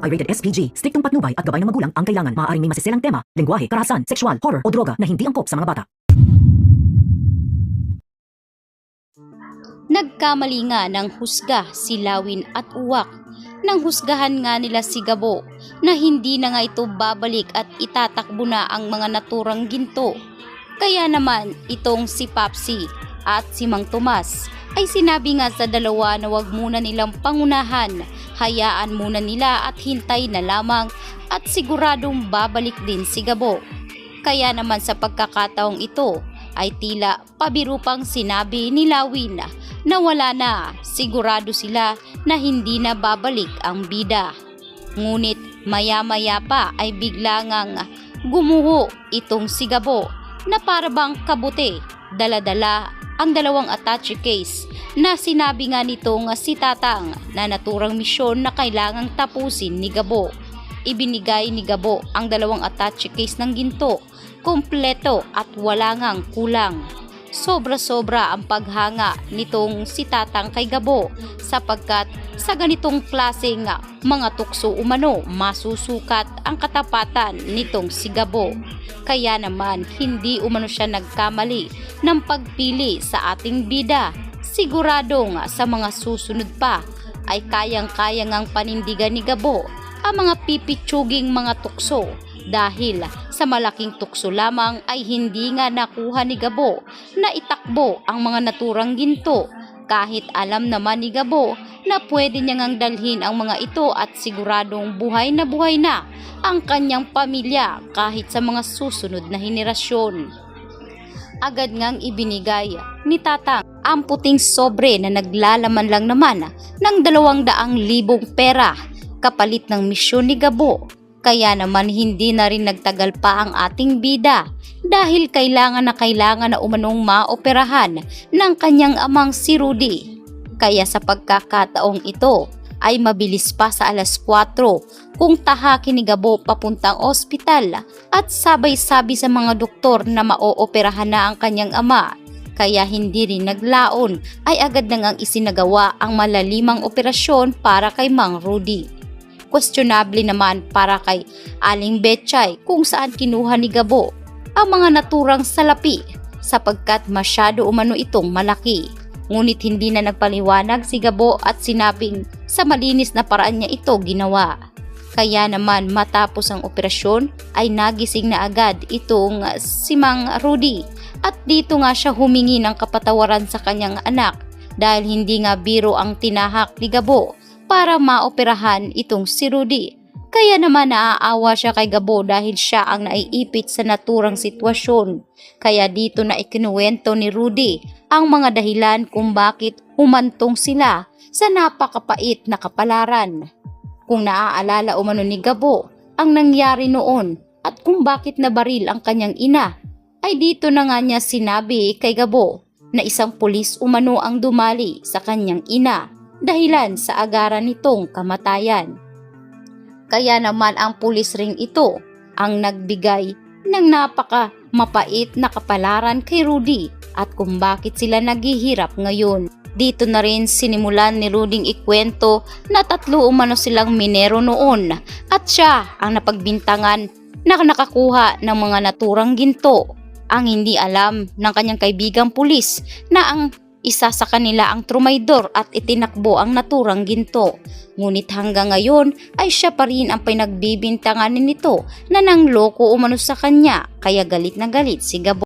ay rated SPG. Striktong patnubay at gabay ng magulang ang kailangan. Maaaring may masiselang tema, lengguwahe, karahasan, sexual, horror o droga na hindi angkop sa mga bata. Nagkamali nga ng husga si Lawin at Uwak nang husgahan nga nila si Gabo na hindi na nga ito babalik at itatakbo na ang mga naturang ginto. Kaya naman itong si Papsi at si Mang Tomas ay sinabi nga sa dalawa na wag muna nilang pangunahan, hayaan muna nila at hintay na lamang at siguradong babalik din si Gabo. Kaya naman sa pagkakataong ito ay tila pabiro pang sinabi ni Lawin na wala na, sigurado sila na hindi na babalik ang bida. Ngunit maya-maya pa ay bigla ngang gumuho itong si Gabo na parabang kabuti, dala-dala ang dalawang attache case na sinabi nga nitong si Tatang na naturang misyon na kailangang tapusin ni Gabo. Ibinigay ni Gabo ang dalawang attache case ng ginto, kompleto at wala ngang kulang. Sobra-sobra ang paghanga nitong si Tatang kay Gabo sapagkat sa ganitong klaseng mga tukso umano masusukat ang katapatan nitong si Gabo. Kaya naman hindi umano siya nagkamali ng pagpili sa ating bida. Siguradong sa mga susunod pa ay kayang-kaya ngang panindigan ni Gabo ang mga pipitsuging mga tukso dahil sa malaking tukso lamang ay hindi nga nakuha ni Gabo na itakbo ang mga naturang ginto kahit alam naman ni Gabo na pwede niya ngang dalhin ang mga ito at siguradong buhay na ang kanyang pamilya kahit sa mga susunod na henerasyon. Agad ngang ibinigay ni Tatang ang puting sobre na naglalaman lang naman ng 200,000 pera kapalit ng misyon ni Gabo. Kaya naman hindi na rin nagtagal pa ang ating bida dahil kailangan na umanong maoperahan ng kanyang amang si Rudy. Kaya sa pagkakataong ito ay mabilis pa sa 4:00 kung tahakin ni Gabo papuntang ospital at sabay-sabi sa mga doktor na maooperahan na ang kanyang ama. Kaya hindi rin naglaon ay agad na ngang isinagawa ang malalimang operasyon para kay Mang Rudy. Questionable naman para kay Aling Betchay kung saan kinuha ni Gabo ang mga naturang salapi sapagkat masyado umano itong malaki. Ngunit hindi na nagpaliwanag si Gabo at sinabing sa malinis na paraan niya ito ginawa. Kaya naman matapos ang operasyon ay nagising na agad itong si Mang Rudy at dito nga siya humingi ng kapatawaran sa kanyang anak dahil hindi nga biro ang tinahak ni Gabo para maoperahan itong si Rudy. Kaya naman naaawa siya kay Gabo dahil siya ang naiipit sa naturang sitwasyon. Kaya dito na ikinuwento ni Rudy ang mga dahilan kung bakit humantong sila sa napakapait na kapalaran. Kung naaalala umano ni Gabo ang nangyari noon at kung bakit nabaril ang kanyang ina, ay dito na nga niya sinabi kay Gabo na isang pulis umano ang dumali sa kanyang ina dahilan sa agaran nitong kamatayan. Kaya naman ang pulis ring ito ang nagbigay ng napaka mapait na kapalaran kay Rudy at kung bakit sila naghihirap ngayon. Dito na rin sinimulan ni Ruding ikwento na 3 umano silang minero noon at siya ang napagbintangan na nakakuha ng mga naturang ginto. Ang hindi alam ng kanyang kaibigang pulis na ang isa sa kanila ang trumaydor at itinakbo ang naturang ginto. Ngunit hanggang ngayon ay siya pa rin ang pinagbibintangan nito na nangloko umano sa kanya kaya galit na galit si Gabo.